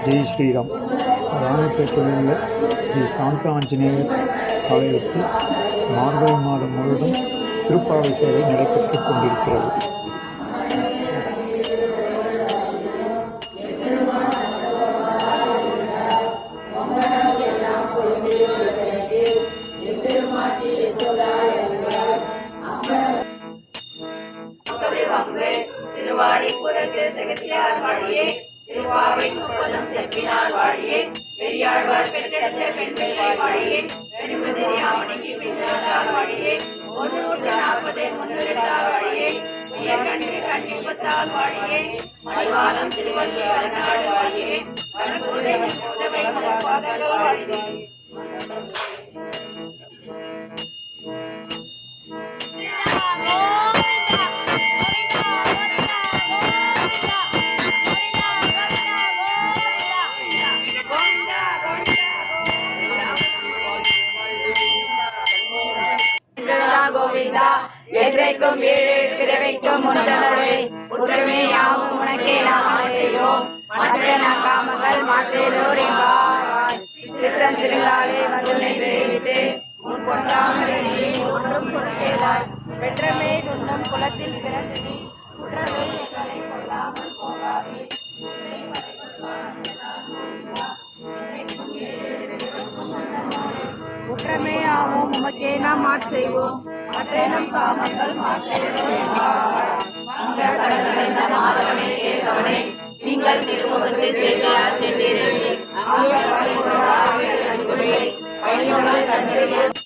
ஜெய் ஸ்ரீராம். ராணிப்பேட்டையில் உள்ள ஸ்ரீ சாந்த ஆஞ்சநேயர் ஆலயத்தில் மார்கழி மாதம் முழுவதும் திருப்பாவை சேவை நடைபெற்றுக் கொண்டிருக்கிறது. திருவாடிப்புறத்து செகத்தியார் வாழியே, திருப்பாவை முப்பதும் செப்பினார் வாழியே, பெரியாழ்வார் பெற்றெடுத்த பெண் பிள்ளை வாழியே, பெருமதிரி ஆவணிக்கு பின்னார் வாழியே, 140 முன்னிறுத்தார் வாழியே, உயர்கண்டு கண்ணிப்பத்தால் வாழியே, மணிவாளம் திருவள்ளுவர் நாடு வாழியே, வனப்புரை உதவை பாதங்கள் வாழியே. கோவிந்தா என்றைக்கும் ஏழு பிறவைக்கும் முன்னோடு குற்றமே யாவும் உனக்கே நாம் செய்வோம். மற்ற காமங்கள் மாற்றேலோர் என்பாய். சிற்றன் திருநாளே மதுனை சேவித்து உன் பொன்றாமரை ஒன்றும் பொருட்கேளாய். பெற்றமே துண்ணும் குலத்தில் பிறந்து நீ குற்றமே எங்களை கொள்ளாமல் போகாதே. குற்றமே ஆவோம் உமக்கே நாம் மாற்ற செய்வோம். மற்றேனும் காமங்கள் நீங்கள் திருமுகத்தை செய்தார் சென்றீர்கள்.